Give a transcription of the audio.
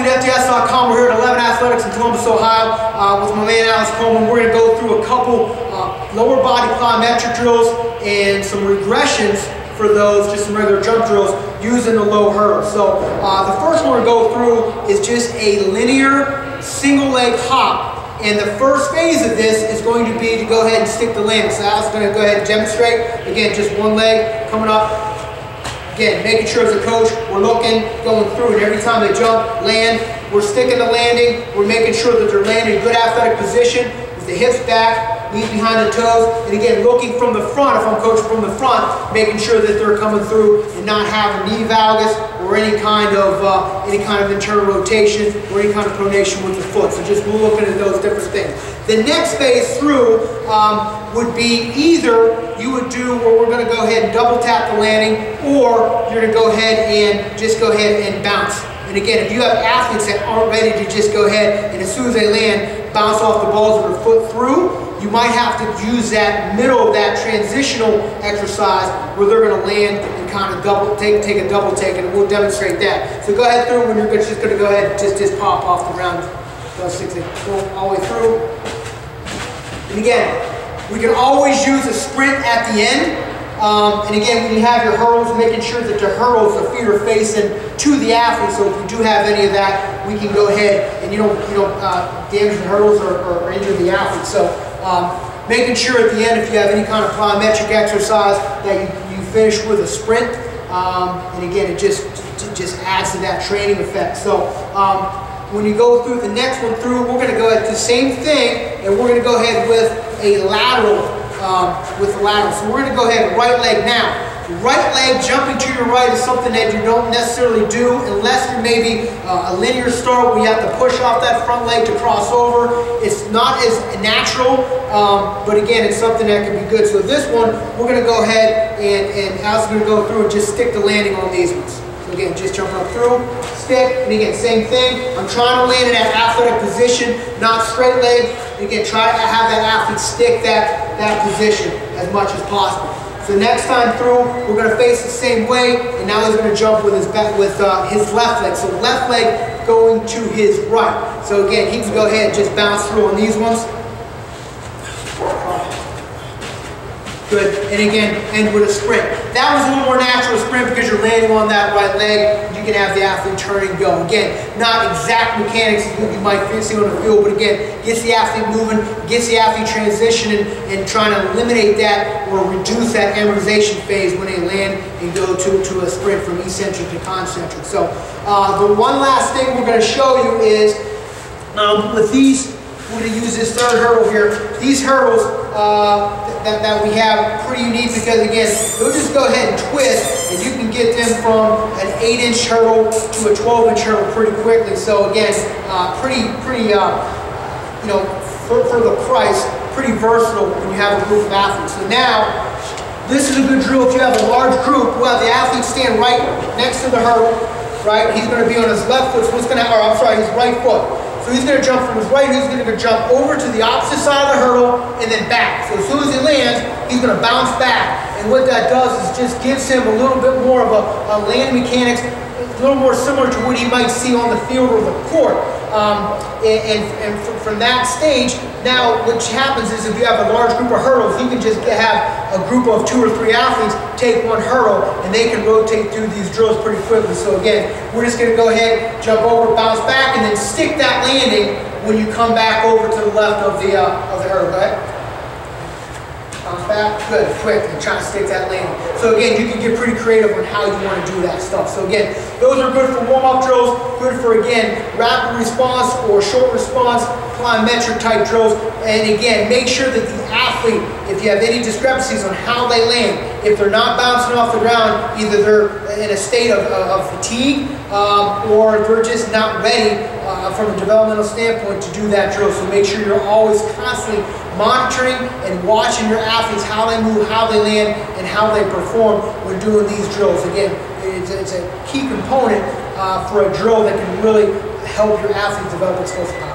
to Elitefts.com. We're here at 11 Athletics in Columbus, Ohio with my man Alex Coleman. We're going to go through a couple lower body plyometric drills and some regressions for those, just some regular jump drills using the low hurdle. So the first one we're going to go through is just a linear single leg hop. And the first phase of this is going to be to go ahead and stick the landing. So Alex is going to go ahead and demonstrate. Again, just one leg coming up. Again, making sure as a coach, we're looking, going through, and every time they jump, land, we're sticking the landing, we're making sure that they're landing in a good athletic position with the hips back, knees behind the toes, and again, looking from the front, if I'm coaching from the front, making sure that they're coming through and not having knee valgus or any kind of internal rotation or any kind of pronation with the foot. So just looking at those different things. The next phase through would be either you would do where we're going to go ahead and double tap the landing, or you're going to go ahead and just go ahead and bounce. And again, if you have athletes that aren't ready to just go ahead and as soon as they land, bounce off the balls of their foot through, you might have to use that middle of that transitional exercise where they're going to land and kind of take a double take, and we'll demonstrate that. So go ahead through when you're just going to go ahead and just pop off the ground. Go all the way through. And again, we can always use a sprint at the end. And again, when you have your hurdles, making sure that your hurdles, the feet are facing to the athlete. So if you do have any of that, we can go ahead and you don't damage the hurdles or injure the athlete. So making sure at the end, if you have any kind of plyometric exercise, that you finish with a sprint. And again, it just adds to that training effect. So when you go through the next one through, we're going to go ahead and do the same thing, and we're going to go ahead with a lateral. So we're going to go ahead and right leg now. Right leg jumping to your right is something that you don't necessarily do unless you're maybe a linear start where you have to push off that front leg to cross over. It's not as natural, but again, it's something that can be good. So this one, we're going to go ahead and Alex is going to go through and just stick the landing on these ones. So again, just jump up through, stick, and again, same thing. I'm trying to land in that athletic position, not straight leg. And again, try to have that athlete stick that position as much as possible. So next time through, we're going to face the same way, and now he's going to jump with his left leg. So left leg going to his right. So again, he can go ahead and just bounce through on these ones. Good, and again, end with a sprint. That was a little more natural sprint because you're landing on that right leg. You can have the athlete turn and go. Again, not exact mechanics as what you might see on the field, but again, gets the athlete moving, gets the athlete transitioning, and trying to eliminate that or reduce that amortization phase when they land and go to a sprint from eccentric to concentric. So the one last thing we're going to show you is with these, we're going to use this third hurdle here. These hurdles that we have pretty unique because again, you'll just go ahead and twist and you can get them from an 8-inch hurdle to a 12-inch hurdle pretty quickly. So again, for the price, pretty versatile when you have a group of athletes. So now, this is a good drill if you have a large group. We'll have the athlete stand right next to the hurdle, right? He's going to be on his left foot, so what's going to happen, I'm sorry, his right foot. So he's going to jump from his right, he's going to jump over to the opposite side of the hurdle and then back. So as soon as he lands, he's going to bounce back. And what that does is just gives him a little bit more of a land mechanics, a little more similar to what he might see on the field or the court. And from that stage, now what happens is if you have a large group of hurdles, you can just have a group of 2 or 3 athletes take one hurdle and they can rotate through these drills pretty quickly. So again, we're just going to go ahead, jump over, bounce back, and then stick that landing when you come back over to the left of the hurdle. Go ahead. Bounce back, good, quick, and try to stick that landing. So again, you can get pretty creative on how you want to do that stuff. So again, those are good for warm-up drills, good for, again, rapid response or short response, plyometric type drills. And again, make sure that the athlete, if you have any discrepancies on how they land, if they're not bouncing off the ground, either they're in a state of fatigue or they're just not ready from a developmental standpoint to do that drill. So make sure you're always constantly monitoring and watching your athletes, how they move, how they land, and how they perform when doing these drills. Again, it's a key component for a drill that can really help your athlete develop explosive power.